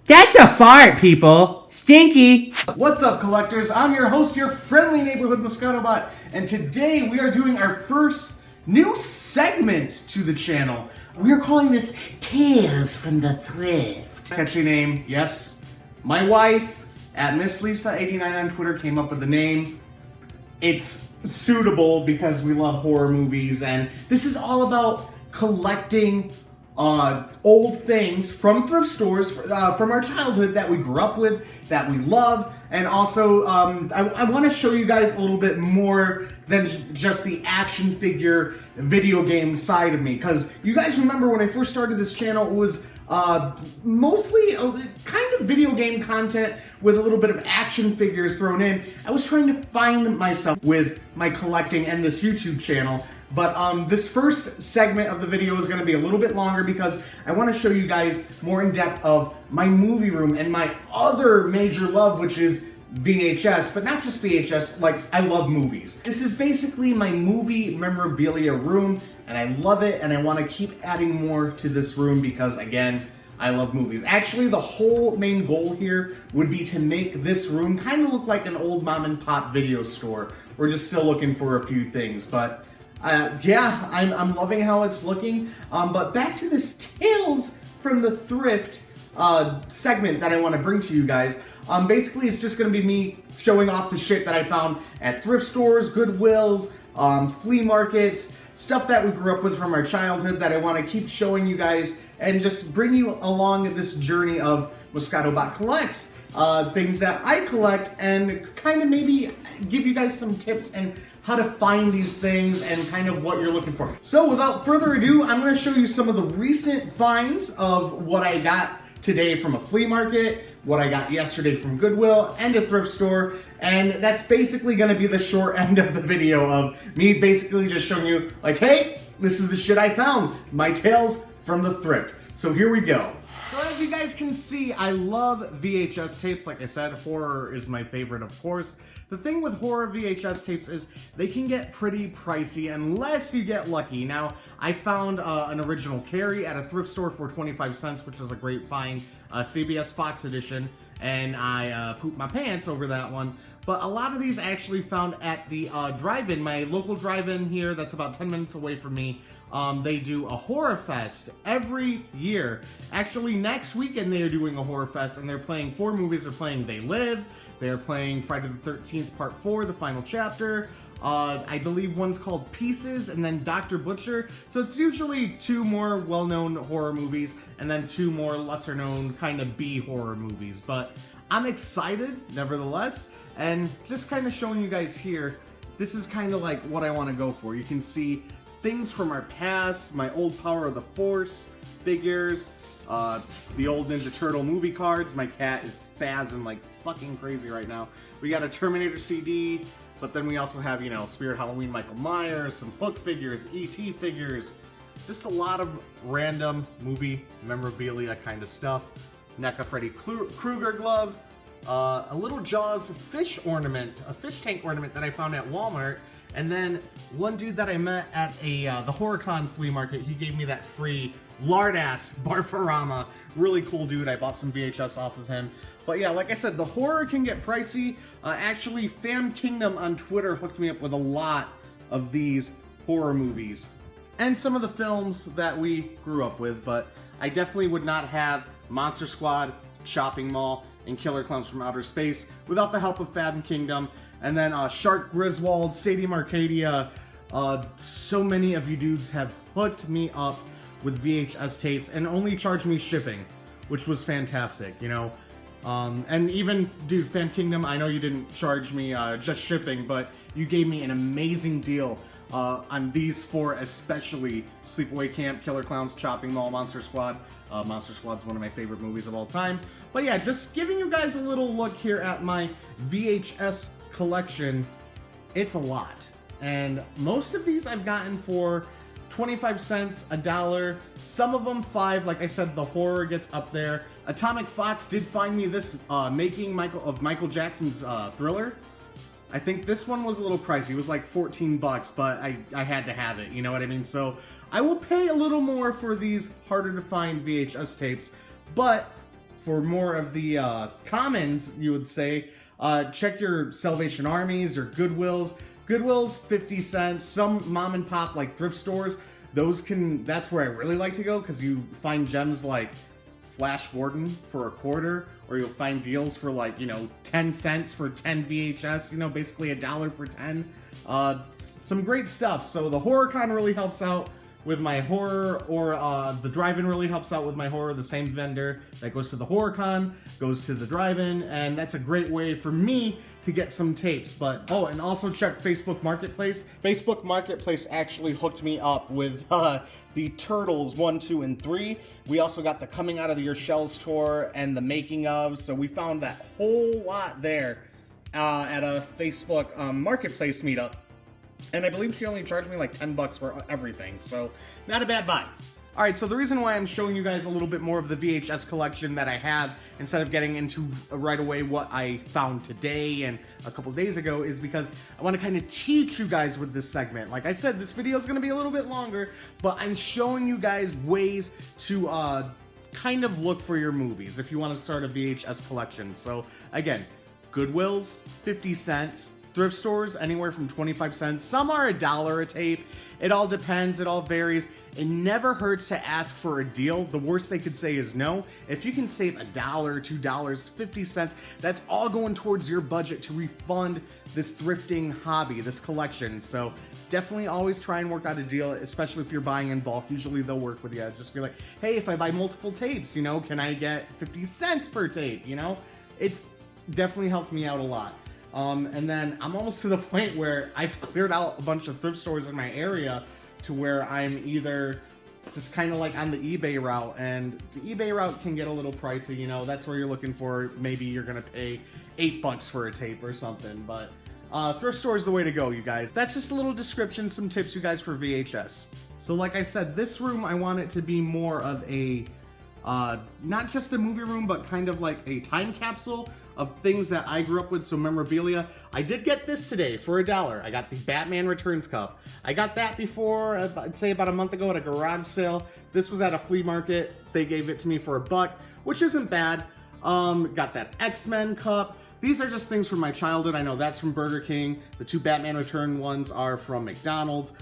That's a fart, people. Stinky. What's up, collectors? I'm your host, your friendly neighborhood Moescato bot, and today we are doing our first new segment to the channel. We are calling this Tales from the Thrift. Catchy name, yes. My wife, at MissLisa89 on Twitter, came up with the name. It's suitable because we love horror movies, and this is all about collecting old things from thrift stores from our childhood that we grew up with, that we love, and also I want to show you guys a little bit more than just the action figure video game side of me, because you guys remember when I first started this channel, it was mostly kind of video game content with a little bit of action figures thrown in. I was trying to find myself with my collecting and this YouTube channel. But this first segment of the video is going to be a little bit longer because I want to show you guys more in depth of my movie room and my other major love, which is VHS, but not just VHS, like I love movies. This is basically my movie memorabilia room, and I love it, and I want to keep adding more to this room because, again, I love movies. Actually, the whole main goal here would be to make this room kind of look like an old mom and pop video store. We're just still looking for a few things, but yeah, I'm loving how it's looking. But back to this Tales from the Thrift segment that I want to bring to you guys. Basically, it's just going to be me showing off the shit that I found at thrift stores, Goodwills, flea markets, stuff that we grew up with from our childhood that I want to keep showing you guys and just bring you along this journey of Moescato Bot Collects. Things that I collect and kind of maybe give you guys some tips and how to find these things and kind of what you're looking for. So without further ado, I'm going to show you some of the recent finds of what I got today from a flea market, what I got yesterday from Goodwill and a thrift store, and that's basically going to be the short end of the video of me basically just showing you like, hey, this is the shit I found, my tales from the thrift. So here we go. So as you guys can see, I love VHS tapes. Like I said, horror is my favorite, of course. The thing with horror VHS tapes is they can get pretty pricey unless you get lucky. Now, I found an original Carrie at a thrift store for 25 cents, which was a great find, CBS Fox edition, and I pooped my pants over that one. But a lot of these I actually found at the drive-in, my local drive-in here that's about 10 minutes away from me. They do a horror fest every year. Actually, next weekend they are doing a horror fest, and they're playing 4 movies. They're playing They Live, they're playing Friday the 13th Part 4, the final chapter. I believe one's called Pieces, and then Dr. Butcher. So it's usually 2 more well-known horror movies, and then 2 more lesser-known kind of B horror movies. But I'm excited, nevertheless, and just kind of showing you guys here, this is kind of like what I want to go for. You can see things from our past, my old Power of the Force figures, the old Ninja Turtle movie cards. My cat is spazzing like fucking crazy right now. We got a Terminator CD, but then we also have, you know, Spirit Halloween Michael Myers, some Hook figures, E.T. figures, just a lot of random movie memorabilia kind of stuff. NECA Freddy Krueger glove, a little Jaws fish ornament, a fish tank ornament that I found at Walmart. And then one dude that I met at the HorrorCon flea market, he gave me that free lard-ass Barfarama. Really cool dude. I bought some VHS off of him. But yeah, like I said, the horror can get pricey. Actually, Fam Kingdom on Twitter hooked me up with a lot of these horror movies. And some of the films that we grew up with, but I definitely would not have Monster Squad, Shopping Mall, and Killer Clowns from Outer Space without the help of Fam Kingdom. And then Shark Griswold, Stadium Arcadia. So many of you dudes have hooked me up with VHS tapes and only charged me shipping, which was fantastic, you know. And even, dude, Fan Kingdom, I know you didn't charge me just shipping, but you gave me an amazing deal on these 4, especially Sleepaway Camp, Killer Clowns, Chopping Mall, Monster Squad. Monster Squad's one of my favorite movies of all time. But yeah, just giving you guys a little look here at my VHS collection. It's a lot. And most of these I've gotten for 25 cents, $1. Some of them 5. Like I said, the horror gets up there. Atomic Fox did find me this making Michael Jackson's Thriller. I think this one was a little pricey. It was like 14 bucks, but I had to have it, you know what I mean? So I will pay a little more for these harder to find VHS tapes, but for more of the commons, you would say, check your Salvation Armies or Goodwills. Goodwill's 50 cents. Some mom and pop like thrift stores, that's where I really like to go, because you find gems like Flash Gordon for a quarter, or you'll find deals for like, 10 cents for 10 VHS, basically $1 for 10. Some great stuff. So the HorrorCon really helps out with my horror, or the drive-in really helps out with my horror. The same vendor that goes to the HorrorCon goes to the drive-in, and that's a great way for me to get some tapes. But and also check Facebook Marketplace. Facebook Marketplace actually hooked me up with the Turtles 1, 2, and 3. We also got the Coming Out of Your Shells tour and the making of, so we found that whole lot there at a Facebook Marketplace meetup. And I believe she only charged me like $10 for everything, so not a bad buy. Alright, so the reason why I'm showing you guys a little bit more of the VHS collection that I have, instead of getting into right away what I found today and a couple days ago, is because I want to kind of teach you guys with this segment. Like I said, this video is going to be a little bit longer, but I'm showing you guys ways to kind of look for your movies if you want to start a VHS collection. So again, Goodwill's 50 cents. Thrift stores, anywhere from 25 cents. Some are $1 a tape. It all depends. It all varies. It never hurts to ask for a deal. The worst they could say is no. If you can save $1, $2, 50 cents, that's all going towards your budget to refund this thrifting hobby, this collection. So definitely always try and work out a deal, especially if you're buying in bulk. Usually they'll work with you. Just be like, hey, if I buy multiple tapes, can I get 50 cents per tape? It's definitely helped me out a lot. And then I'm almost to the point where I've cleared out a bunch of thrift stores in my area to where I'm either just kind of like on the eBay route, and the eBay route can get a little pricey, that's where you're looking for, maybe you're gonna pay $8 for a tape or something, but thrift store is the way to go, you guys. That's just a little description, some tips, you guys, for VHS. So like I said, this room, I want it to be more of a not just a movie room, but kind of like a time capsule of things that I grew up with, so memorabilia. I did get this today for $1. I got the Batman Returns cup. I got that before, I'd say about a month ago at a garage sale. This was at a flea market. They gave it to me for $1, which isn't bad. Got that X-Men cup. These are just things from my childhood. I know that's from Burger King. The 2 Batman Return ones are from McDonald's.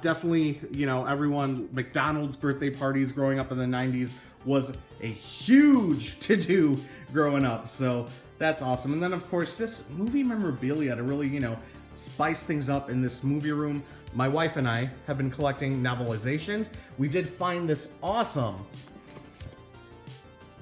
Definitely, everyone, McDonald's birthday parties growing up in the 90s was a huge to-do growing up, so that's awesome. And then, of course, this movie memorabilia to really, spice things up in this movie room. My wife and I have been collecting novelizations. We did find this awesome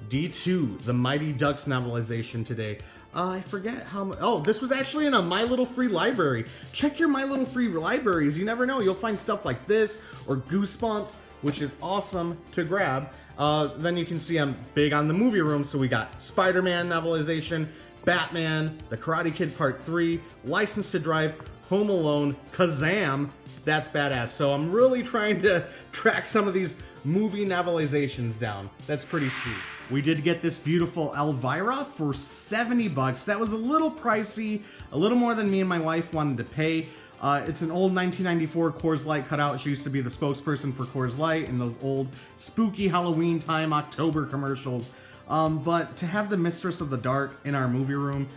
D2, the Mighty Ducks novelization today. I forget how much. Oh, this was actually in a My Little Free library. Check your My Little Free libraries. You never know. You'll find stuff like this or Goosebumps, which is awesome to grab. Then you can see I'm big on the movie room. So we got Spider-Man novelization, Batman, The Karate Kid Part 3, License to Drive, Home Alone, Kazam. That's badass. So I'm really trying to track some of these movie novelizations down. That's pretty sweet. We did get this beautiful Elvira for $70. That was a little pricey, a little more than me and my wife wanted to pay. It's an old 1994 Coors Light cutout. She used to be the spokesperson for Coors Light in those old spooky Halloween time October commercials. But to have the Mistress of the Dark in our movie room,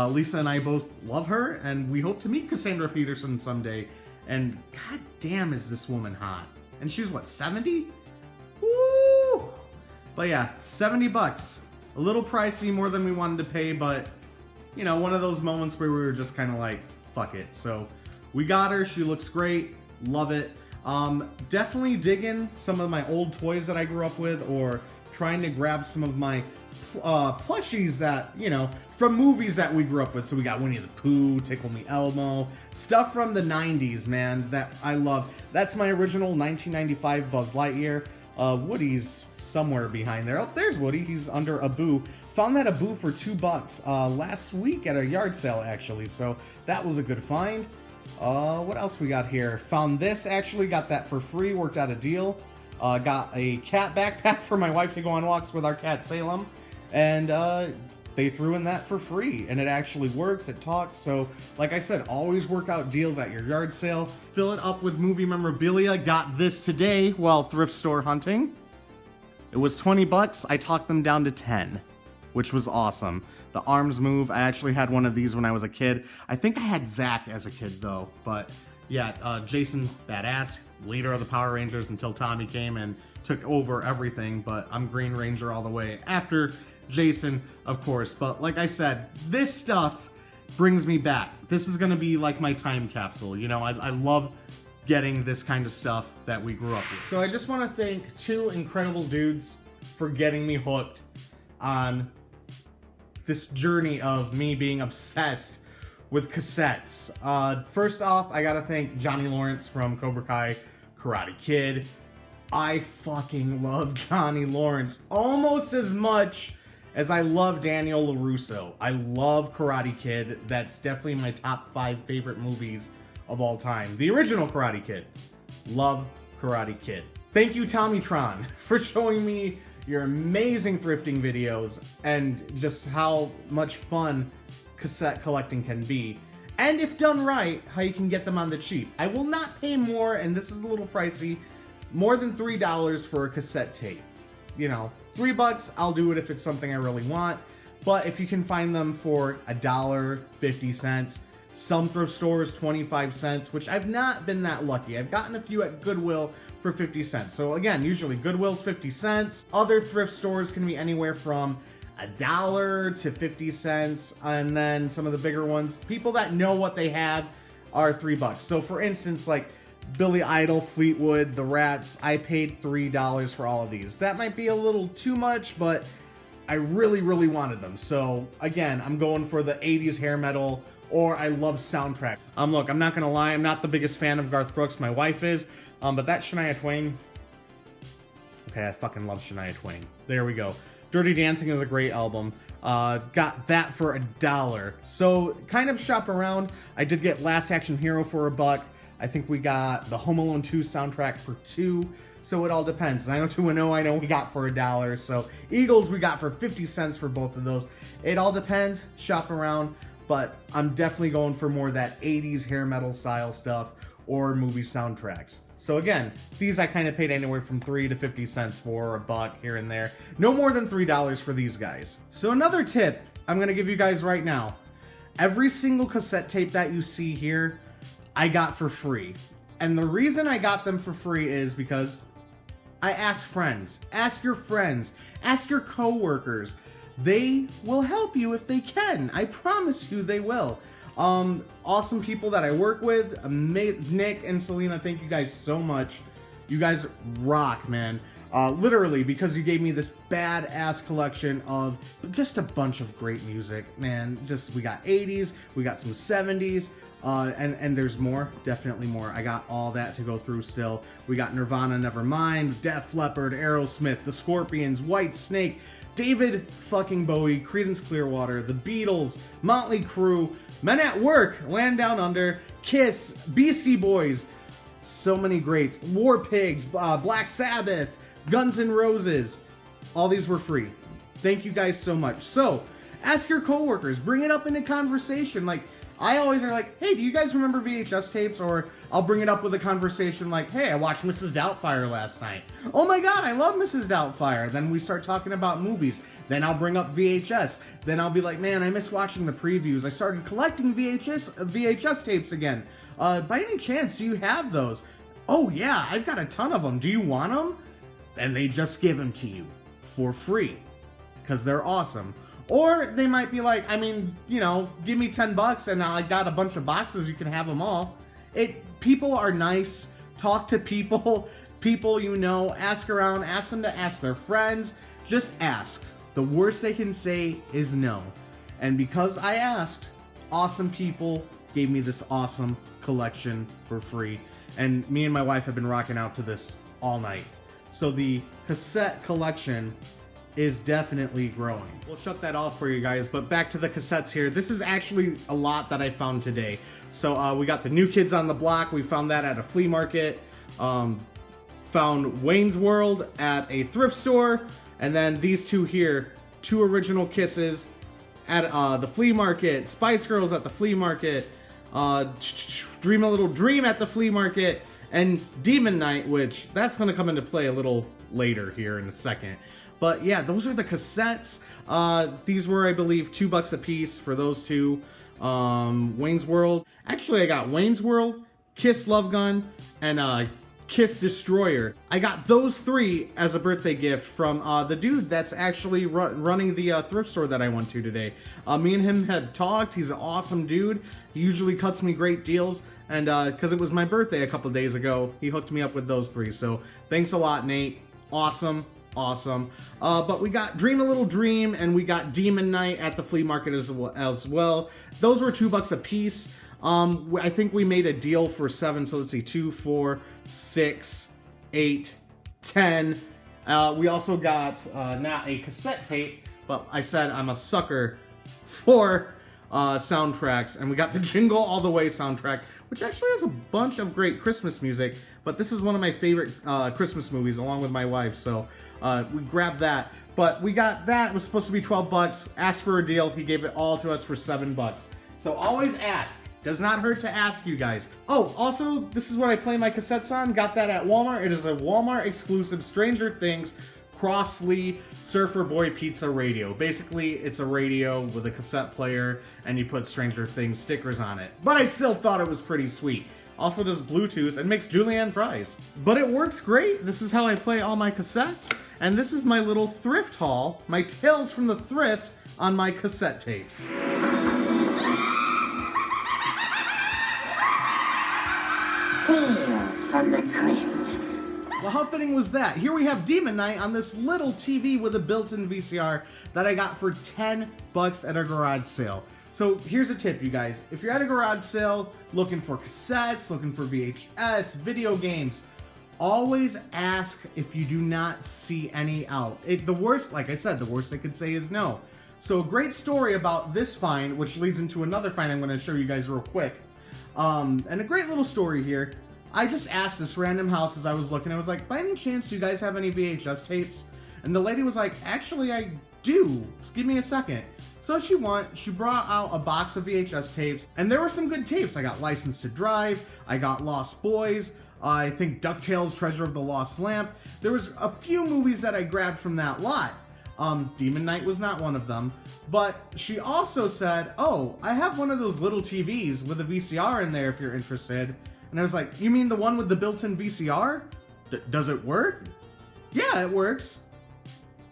Lisa and I both love her, and we hope to meet Cassandra Peterson someday. And god damn, is this woman hot. And she's what, 70? Woo! But yeah, $70. A little pricey, more than we wanted to pay, but one of those moments where we were just kind of like, fuck it. So we got her. She looks great. Love it. Definitely digging some of my old toys that I grew up with, or trying to grab some of my plushies that, from movies that we grew up with. So we got Winnie the Pooh, Tickle Me Elmo, stuff from the 90s, man, that I love. That's my original 1995 Buzz Lightyear. Woody's somewhere behind there. Oh, there's Woody. He's under a boo. Found that a boo for $2 last week at a yard sale, actually. So that was a good find. What else we got here? Found this, actually. Got that for free. Worked out a deal. Got a cat backpack for my wife to go on walks with our cat, Salem. And they threw in that for free. And it actually works. It talks. So, like I said, always work out deals at your yard sale. Fill it up with movie memorabilia. Got this today while thrift store hunting. It was $20. I talked them down to 10. which was awesome. The arms move, I actually had one of these when I was a kid. I think I had Zach as a kid though, but yeah, Jason's badass, leader of the Power Rangers until Tommy came and took over everything, but I'm Green Ranger all the way after Jason, of course. But like I said, this stuff brings me back. This is gonna be like my time capsule. You know, I love getting this kind of stuff that we grew up with. So I just want to thank two incredible dudes for getting me hooked on this journey of me being obsessed with cassettes. First off, I gotta thank Johnny Lawrence from Cobra Kai Karate Kid. I fucking love Johnny Lawrence almost as much as I love Daniel LaRusso. I love Karate Kid. That's definitely my top 5 favorite movies of all time. The original Karate Kid. Love Karate Kid. Thank you, Tommytron, for showing me your amazing thrifting videos and just how much fun cassette collecting can be. And if done right, how you can get them on the cheap. I will not pay more, and this is a little pricey, more than $3 for a cassette tape. You know, $3, I'll do it if it's something I really want. But if you can find them for $1.50, some thrift stores 25 cents, which I've not been that lucky. I've gotten a few at Goodwill for 50 cents. So again, usually Goodwill's 50 cents. Other thrift stores can be anywhere from $1 to 50 cents, and then some of the bigger ones, people that know what they have, are $3. So for instance, like Billy Idol, Fleetwood, The Rats, I paid $3 for all of these. That might be a little too much, but I really, really wanted them. So again, I'm going for the 80s hair metal, or I love soundtrack. Look, I'm not gonna lie, I'm not the biggest fan of Garth Brooks. My wife is, but that Shania Twain, okay, I fucking love Shania Twain. There we go. Dirty Dancing is a great album. Got that for $1. So kind of shop around. I did get Last Action Hero for $1. I think we got the Home Alone 2 soundtrack for $2. So it all depends. 90210 I know we got for $1. So Eagles we got for 50 cents for both of those. It all depends. Shop around. But I'm definitely going for more that 80s hair metal style stuff or movie soundtracks. So again, these I kind of paid anywhere from 3 to 50 cents for, $1 here and there. No more than $3 for these guys. So another tip I'm going to give you guys right now. Every single cassette tape that you see here, I got for free. And the reason I got them for free is because I asked friends. Ask your friends. Ask your coworkers. They will help you if they can. I promise you they will. Awesome people that I work with, Nick and Selena, thank you guys so much. You guys rock, man. Literally, because you gave me this badass collection of just a bunch of great music, man. We got 80s, we got some 70s, and there's more, definitely more. I got all that to go through still. We got Nirvana, Nevermind, Def Leppard, Aerosmith, The Scorpions, White Snake, David fucking Bowie, Creedence Clearwater, The Beatles, Motley Crue, Men at Work, Land Down Under, Kiss, Beastie Boys, so many greats, War Pigs, Black Sabbath, Guns N' Roses. All these were free. Thank you guys so much. So, ask your coworkers, bring it up into conversation. Like, I always are like, hey, do you guys remember VHS tapes? Or I'll bring it up with a conversation like, hey, I watched Mrs. Doubtfire last night. Oh my god, I love Mrs. Doubtfire. Then we start talking about movies. Then I'll bring up VHS. Then I'll be like, man, I miss watching the previews. I started collecting VHS tapes again. By any chance, do you have those? Oh yeah, I've got a ton of them. Do you want them? And they just give them to you for free because they're awesome. Or they might be like, I mean, you know, give me $10 and I got a bunch of boxes, you can have them all. People are nice. Talk to people, you know, ask around, ask them to ask their friends. Just ask. The worst they can say is no. And because I asked, awesome people gave me this awesome collection for free. And me and my wife have been rocking out to this all night. So the cassette collection is definitely growing. We'll shut that off for you guys, but back to the cassettes here. This is actually a lot that I found today. So we got the New Kids on the Block. We found that at a flea market. Found Wayne's World at a thrift store. And then these two here, 2 Original Kisses at the flea market. Spice Girls at the flea market. Dream a Little Dream at the flea market. And Demon Knight, which that's going to come into play a little later here in a second. But yeah, those are the cassettes. These were, I believe, $2 a piece for those two. Wayne's World. Actually, I got Wayne's World, Kiss Love Gun, and Kiss Destroyer. I got those three as a birthday gift from the dude that's actually running the thrift store that I went to today. Me and him had talked. He's an awesome dude. He usually cuts me great deals. And because it was my birthday a couple days ago, he hooked me up with those three. So thanks a lot, Nate. Awesome. But we got Dream a Little Dream and we got Demon Night at the flea market as well. Those were $2 a piece. I think we made a deal for 7, so let's see, 2, 4, 6, 8, 10. We also got not a cassette tape, but I said I'm a sucker for soundtracks, and we got the Jingle All the Way soundtrack, which actually has a bunch of great Christmas music, but this is one of my favorite Christmas movies along with my wife, so we grabbed that. But we got that. It was supposed to be $12. Asked for a deal. He gave it all to us for $7. So always ask. Does not hurt to ask, you guys. Oh, also, this is what I play my cassettes on. Got that at Walmart. It is a Walmart exclusive Stranger Things Crossley Surfer Boy Pizza radio. Basically, it's a radio with a cassette player, and you put Stranger Things stickers on it. But I still thought it was pretty sweet. Also does Bluetooth and makes julienne fries. But it works great. This is how I play all my cassettes. And this is my little thrift haul, my Tales from the Thrift on my cassette tapes. Tales from the Crypt. Well, how fitting was that? Here we have Demon Night on this little TV with a built-in VCR that I got for $10 at a garage sale. So here's a tip, you guys. If you're at a garage sale looking for cassettes, looking for VHS, video games, always ask if you do not see any out. The worst, like I said, the worst they could say is no. So a great story about this find, which leads into another find I'm going to show you guys real quick. And a great little story here. I just asked this random house as I was looking. I was like, by any chance, do you guys have any VHS tapes? And the lady was like, actually, I do. Just give me a second. So she brought out a box of VHS tapes, and there were some good tapes. I got License to Drive. I got Lost Boys. I think DuckTales, Treasure of the Lost Lamp. There was a few movies that I grabbed from that lot. Demon Night was not one of them. But she also said, oh, I have one of those little TVs with a VCR in there if you're interested. And I was like, you mean the one with the built-in VCR? Does it work? Yeah, it works.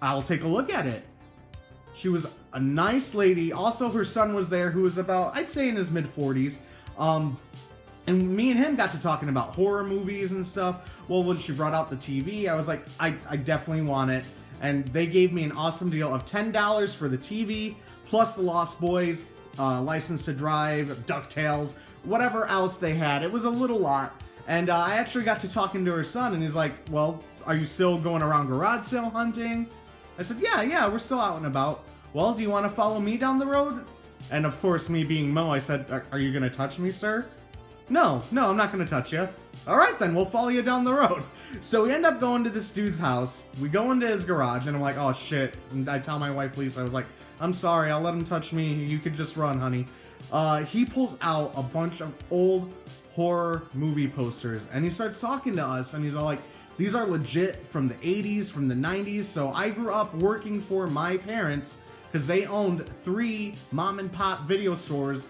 I'll take a look at it. She was a nice lady. Also, her son was there who was about, I'd say in his mid-40s. And me and him got to talking about horror movies and stuff. Well, when she brought out the TV, I was like, I definitely want it. And they gave me an awesome deal of $10 for the TV, plus the Lost Boys, License to Drive, DuckTales, whatever else they had. It was a little lot. And I actually got to talking to her son, and he's like, well, are you still going around garage sale hunting? I said, yeah, we're still out and about. Well, do you want to follow me down the road? And of course, me being Mo, I said, are you going to touch me, sir? No, I'm not going to touch you. All right, then, we'll follow you down the road. So we end up going to this dude's house. We go into his garage, and I'm like, oh, shit. And I tell my wife, Lisa, I was like, I'm sorry, I'll let him touch me. You could just run, honey. He pulls out a bunch of old horror movie posters, and he starts talking to us, and he's all like, these are legit from the 80s, from the 90s. So I grew up working for my parents because they owned 3 mom and pop video stores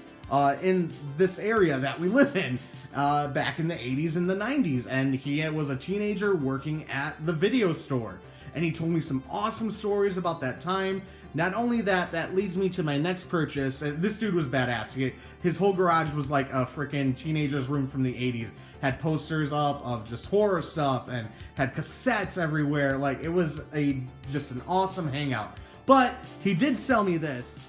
in this area that we live in back in the 80s and the 90s. And he was a teenager working at the video store. And he told me some awesome stories about that time. Not only that leads me to my next purchase. This dude was badass. His whole garage was like a freaking teenager's room from the 80s. Had posters up of just horror stuff and had cassettes everywhere. Like, it was just an awesome hangout. But he did sell me this.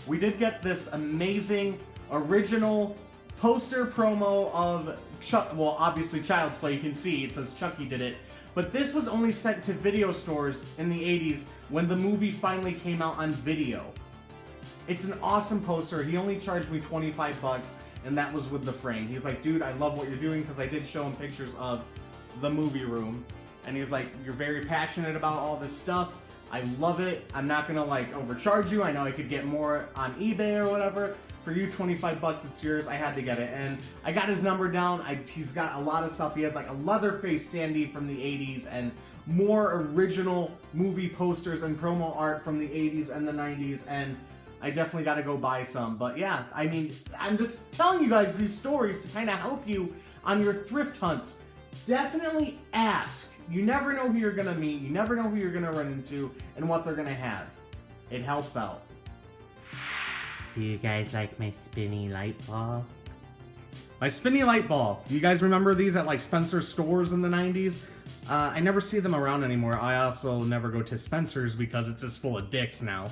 We did get this amazing original poster promo of well, obviously Child's Play. You can see it says Chucky did it. But this was only sent to video stores in the 80s when the movie finally came out on video. It's an awesome poster. He only charged me $25, and that was with the frame. He's like, dude, I love what you're doing, because I did show him pictures of the movie room. And he was like, you're very passionate about all this stuff. I love it. I'm not gonna like overcharge you. I know I could get more on eBay or whatever. For you, 25 bucks, it's yours. I had to get it. And I got his number down. He's got a lot of stuff. He has like a Leatherface standee from the 80s and more original movie posters and promo art from the 80s and the 90s. And I definitely got to go buy some. But yeah, I mean, I'm just telling you guys these stories to kind of help you on your thrift hunts. Definitely ask. You never know who you're going to meet. You never know who you're going to run into and what they're going to have. It helps out. Do you guys like my spinny light ball? My spinny light ball. Do you guys remember these at like Spencer's stores in the 90s? I never see them around anymore. I also never go to Spencer's because it's just full of dicks now.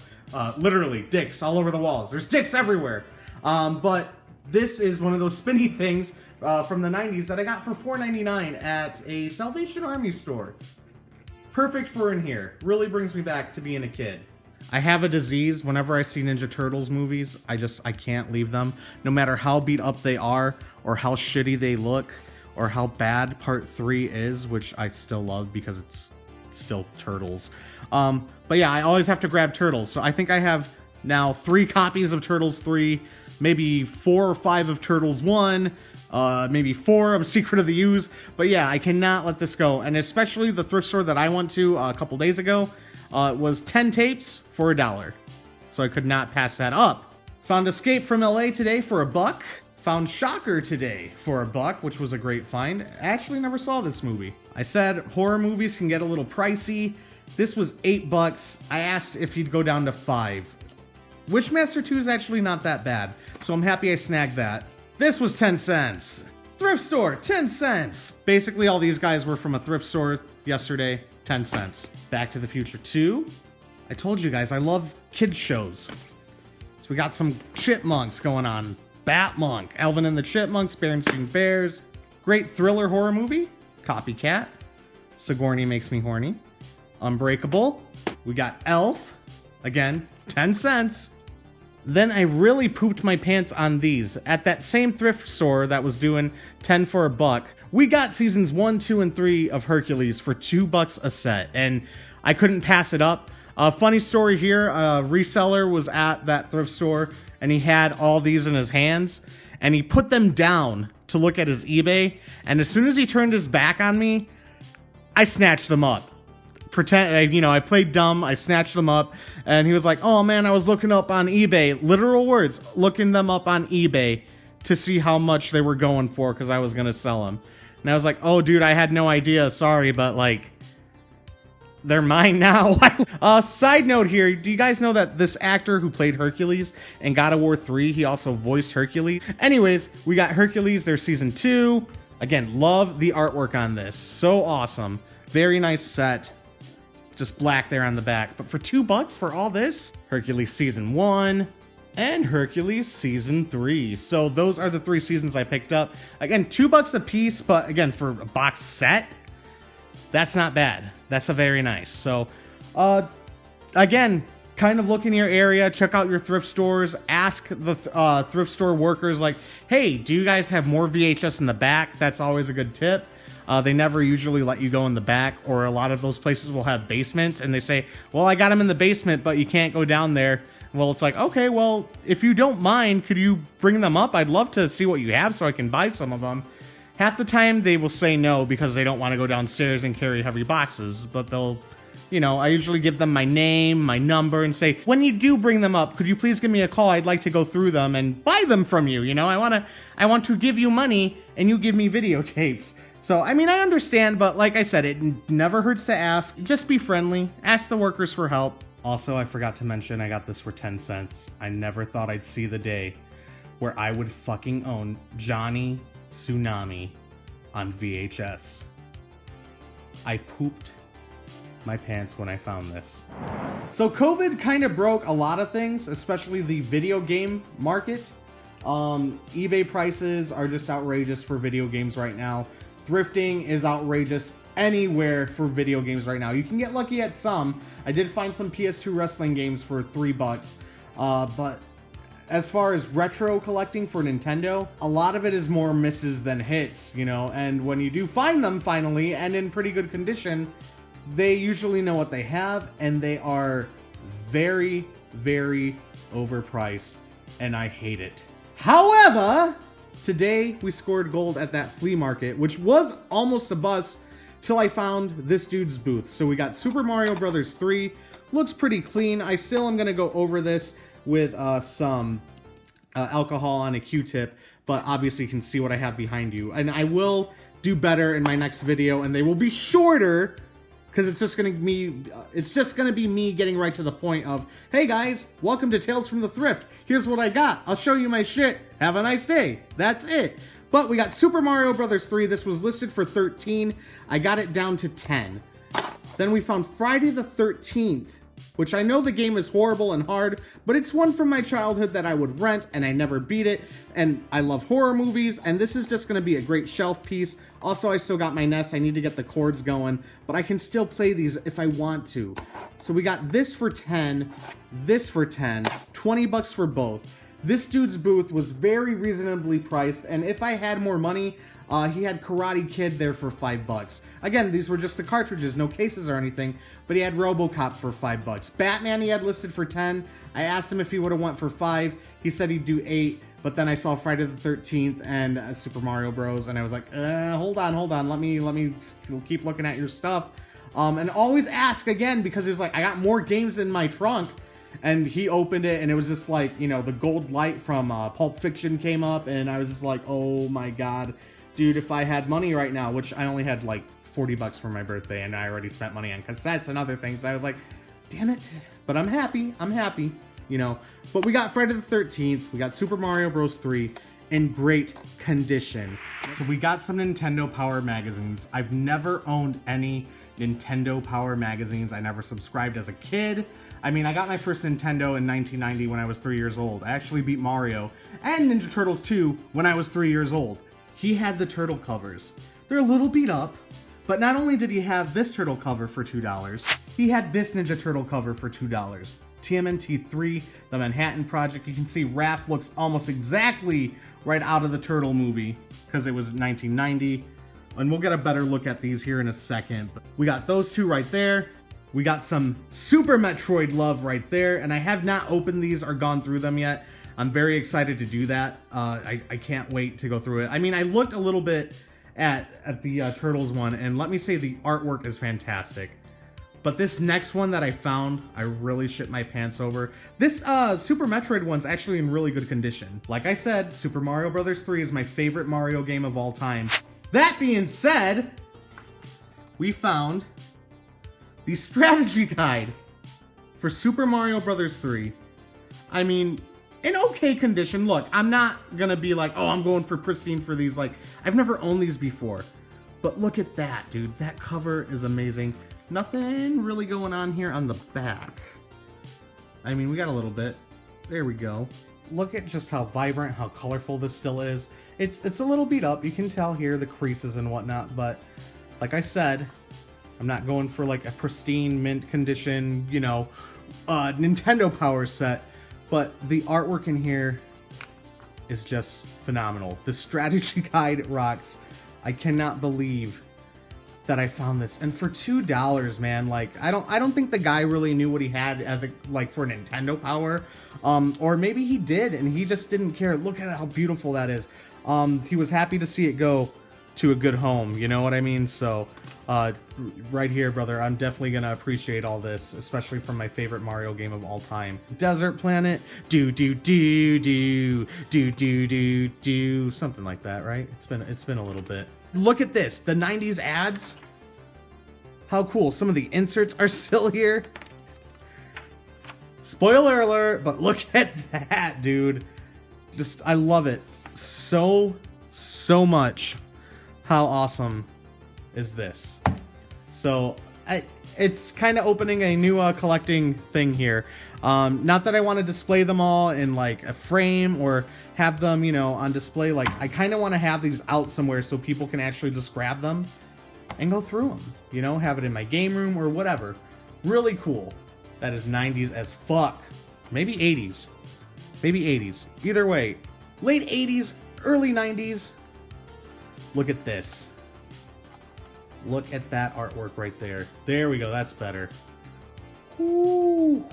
Literally, dicks all over the walls. There's dicks everywhere. But this is one of those spinny things from the 90s that I got for $4.99 at a Salvation Army store. Perfect for in here. Really brings me back to being a kid. I have a disease. Whenever I see Ninja Turtles movies, I can't leave them. No matter how beat up they are, or how shitty they look, or how bad Part 3 is, which I still love because it's still Turtles. But yeah, I always have to grab Turtles. So I think I have now 3 copies of Turtles 3, maybe 4 or 5 of Turtles 1, maybe 4 of Secret of the Ooze. But yeah, I cannot let this go. And especially the thrift store that I went to a couple days ago, was 10 tapes for $1. So I could not pass that up. Found Escape from LA today for $1. Found Shocker today for $1, which was a great find. Actually never saw this movie. I said horror movies can get a little pricey. This was $8. I asked if he'd go down to $5. Wishmaster 2 is actually not that bad, so I'm happy I snagged that. This was 10 cents. Thrift store, 10 cents. Basically all these guys were from a thrift store yesterday, 10 cents. Back to the Future 2. I told you guys, I love kids shows. So we got some chipmunks going on. Batmonk, Alvin and the Chipmunks, Berenstain Bears. Great thriller horror movie. Copycat. Sigourney Makes Me Horny. Unbreakable. We got Elf. Again, 10 cents. Then I really pooped my pants on these. At that same thrift store that was doing 10 for $1, we got seasons 1, 2, and 3 of Hercules for $2 a set, and I couldn't pass it up. Funny story here, a reseller was at that thrift store, and he had all these in his hands, and he put them down to look at his eBay, and as soon as he turned his back on me, I snatched them up. I played dumb, I snatched them up, and he was like, oh man, I was looking up on eBay, literal words, looking them up on eBay to see how much they were going for, because I was going to sell them. And I was like, oh dude, I had no idea, sorry, but like, they're mine now. Side note here, do you guys know that this actor who played Hercules in God of War 3, he also voiced Hercules? Anyways, we got Hercules, there's season 2. Again, love the artwork on this. So awesome. Very nice set. Just black there on the back. But for $2 for all this, Hercules season 1 and Hercules season 3. So those are the 3 seasons I picked up. Again, $2 a piece, but again, for a box set, that's not bad. That's a very nice. So, again, kind of look in your area, check out your thrift stores, ask the thrift store workers like, hey, do you guys have more VHS in the back? That's always a good tip. They never usually let you go in the back, or a lot of those places will have basements, and they say, well, I got them in the basement, but you can't go down there. Well, it's like, okay, well, if you don't mind, could you bring them up? I'd love to see what you have so I can buy some of them. Half the time they will say no because they don't want to go downstairs and carry heavy boxes, but they'll, I usually give them my name, my number, and say, when you do bring them up, could you please give me a call? I'd like to go through them and buy them from you. I want to give you money and you give me videotapes. So, I understand, but like I said, it never hurts to ask. Just be friendly. Ask the workers for help. Also, I forgot to mention I got this for 10 cents. I never thought I'd see the day where I would fucking own Johnny Tsunami on VHS. I pooped my pants when I found this. So COVID kind of broke a lot of things, especially the video game market. eBay prices are just outrageous for video games right now. Thrifting is outrageous anywhere for video games right now. You can get lucky at some. I did find some PS2 wrestling games for $3, but as far as retro collecting for Nintendo, a lot of it is more misses than hits, and when you do find them finally and in pretty good condition, they usually know what they have, and they are very, very overpriced, and I hate it. However, today we scored gold at that flea market, which was almost a bust till I found this dude's booth. So we got Super Mario Brothers 3. Looks pretty clean. I still am going to go over this with some alcohol on a Q-tip, but obviously you can see what I have behind you. And I will do better in my next video, and they will be shorter, because it's just gonna be me getting right to the point of, hey guys, welcome to Tales from the Thrift. Here's what I got. I'll show you my shit. Have a nice day. That's it. But we got Super Mario Brothers 3. This was listed for 13. I got it down to 10. Then we found Friday the 13th, which I know the game is horrible and hard, but it's one from my childhood that I would rent, and I never beat it, and I love horror movies, and this is just going to be a great shelf piece. Also, I still got my NES. I need to get the cords going, but I can still play these if I want to. So we got this for 10, this for 10, 20 bucks for both. This dude's booth was very reasonably priced, and if I had more money, he had Karate Kid there for 5 bucks. Again, these were just the cartridges, no cases or anything, but he had RoboCop for 5 bucks. Batman he had listed for 10. I asked him if he would have went for 5. He said he'd do 8, but then I saw Friday the 13th and Super Mario Bros, and I was like, hold on, let me keep looking at your stuff. And always ask again, because he was like, I got more games in my trunk. And he opened it, and it was just like, you know, the gold light from Pulp Fiction came up, and I was just like, oh my god. Dude, if I had money right now, which I only had like 40 bucks for my birthday, and I already spent money on cassettes and other things, I was like, damn it. But I'm happy, you know. But we got Friday the 13th, we got Super Mario Bros. 3 in great condition. So we got some Nintendo Power magazines. I've never owned any Nintendo Power magazines. I never subscribed as a kid. I mean, I got my first Nintendo in 1990 when I was 3 years old. I actually beat Mario and Ninja Turtles 2 when I was 3 years old. He had the turtle covers. They're a little beat up, but not only did he have this turtle cover for $2, he had this Ninja Turtle cover for $2. TMNT 3, The Manhattan Project. You can see Raph looks almost exactly right out of the Turtle movie because it was 1990. And we'll get a better look at these here in a second. But we got those two right there. We got some Super Metroid love right there, and I have not opened these or gone through them yet. I'm very excited to do that. I can't wait to go through it. I mean, I looked a little bit at the Turtles one, and let me say the artwork is fantastic. But this next one that I found, I really shit my pants over. This Super Metroid one's actually in really good condition. Like I said, Super Mario Bros. 3 is my favorite Mario game of all time. That being said, we found the strategy guide for Super Mario Bros. 3. I mean, in okay condition. Look, I'm not gonna be like, oh, I'm going for pristine for these. Like, I've never owned these before. But look at that, dude. That cover is amazing. Nothing really going on here on the back. I mean, we got a little bit. There we go. Look at just how vibrant, how colorful this still is. It's a little beat up. You can tell here the creases and whatnot, but like I said, I'm not going for like a pristine mint condition, you know, Nintendo Power set, but the artwork in here is just phenomenal. The strategy guide rocks. I cannot believe that I found this, and for $2, man. Like, I don't think the guy really knew what he had as a, like, for Nintendo Power, or maybe he did and he just didn't care. Look at how beautiful that is. He was happy to see it go to a good home, you know what I mean? So right here, brother, I'm definitely gonna appreciate all this, especially from my favorite Mario game of all time. Desert Planet, do do do do do do do do, something like that, right? It's been a little bit. Look at this, the 90s ads. How cool. Some of the inserts are still here. Spoiler alert, but look at that, dude. Just, I love it so much. How awesome is this? So it's kind of opening a new collecting thing here. Not that I want to display them all in like a frame or have them, you know, on display. Like, I kind of want to have these out somewhere so people can actually just grab them and go through them, you know, have it in my game room or whatever. Really cool. That is 90s as fuck. Maybe 80s. Maybe 80s. Either way, late 80s, early 90s. Look at this. Look at that artwork right there. There we go, that's better. Ooh.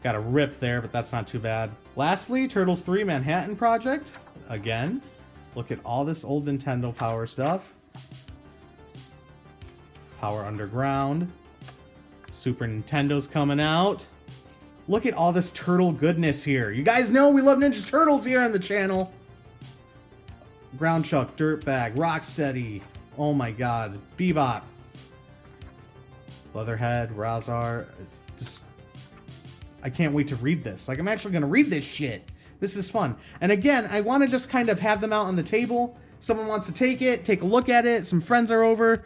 Got a rip there, but that's not too bad. Lastly, Turtles 3 Manhattan Project. Again, look at all this old Nintendo Power stuff. Power Underground. Super Nintendo's coming out. Look at all this turtle goodness here. You guys know we love Ninja Turtles here on the channel. Ground Chuck, Dirtbag, Rocksteady. Oh my god. Bebop. Leatherhead, Razar. Just... I can't wait to read this. Like, I'm actually going to read this shit. This is fun. And again, I want to just kind of have them out on the table. Someone wants to take it, take a look at it. Some friends are over.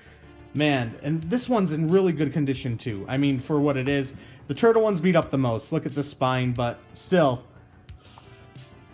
Man, and this one's in really good condition, too. I mean, for what it is. The turtle one's beat up the most. Look at the spine, but still.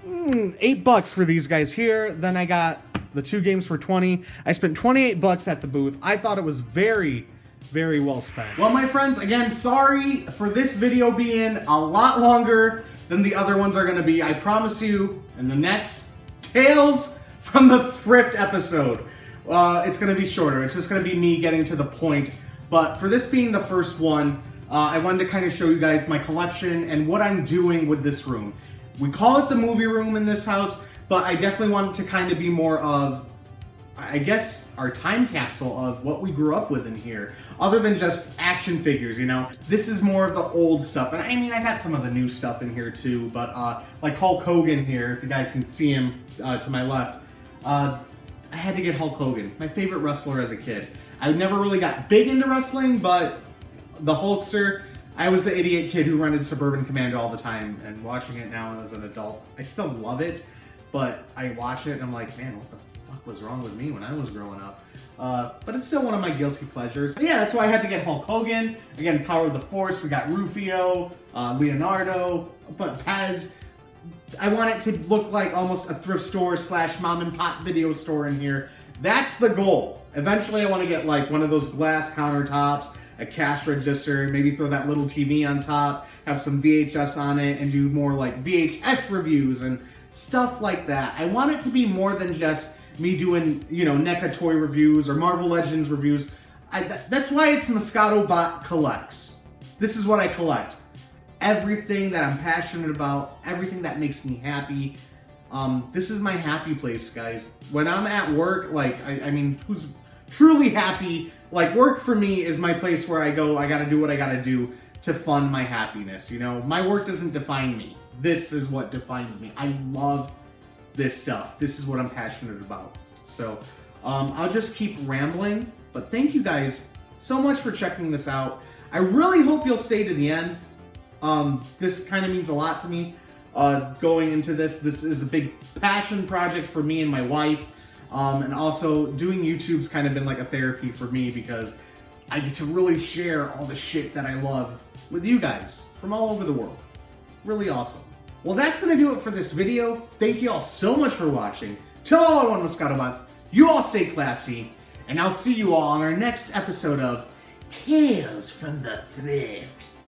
$8 for these guys here. Then I got the 2 games for 20. I spent $28 at the booth. I thought it was very... very well spent. Well, my friends, again, sorry for this video being a lot longer than the other ones are going to be. I promise you, in the next Tales from the Thrift episode, it's going to be shorter. It's just going to be me getting to the point. But for this being the first one, I wanted to kind of show you guys my collection and what I'm doing with this room. We call it the movie room in this house, but I definitely wanted to kind of be more of, I guess, our time capsule of what we grew up with in here, other than just action figures, you know? This is more of the old stuff, and I mean, I got some of the new stuff in here too, but like Hulk Hogan here, if you guys can see him to my left, I had to get Hulk Hogan, my favorite wrestler as a kid. I never really got big into wrestling, but the Hulkster, I was the idiot kid who rented Suburban Commando all the time, and watching it now as an adult, I still love it, but I watch it and I'm like, man, what the fuck was wrong with me when I was growing up? But it's still one of my guilty pleasures. But yeah, that's why I had to get Hulk Hogan. Again, Power of the Force, we got Rufio, Leonardo, but Pez. I want it to look like almost a thrift store / mom and pop video store in here. That's the goal. Eventually I want to get like one of those glass countertops, a cash register, maybe throw that little TV on top, have some VHS on it, and do more like VHS reviews and stuff like that. I want it to be more than just me doing, you know, NECA toy reviews or Marvel Legends reviews. That's why it's Moescato Bot Collects. This is what I collect. Everything that I'm passionate about, everything that makes me happy. This is my happy place, guys. When I'm at work, like, I mean, who's truly happy? Like, work for me is my place where I go, I gotta do what I gotta do to fund my happiness, you know? My work doesn't define me. This is what defines me. I love this stuff. This is what I'm passionate about. So, I'll just keep rambling, but thank you guys so much for checking this out. I really hope you'll stay to the end. This kind of means a lot to me, going into this. This is a big passion project for me and my wife, and also doing YouTube's kind of been like a therapy for me because I get to really share all the shit that I love with you guys from all over the world. Really awesome. Well, that's going to do it for this video. Thank you all so much for watching. Till all I want, Moescato Bots, you all stay classy, and I'll see you all on our next episode of Tales from the Thrift.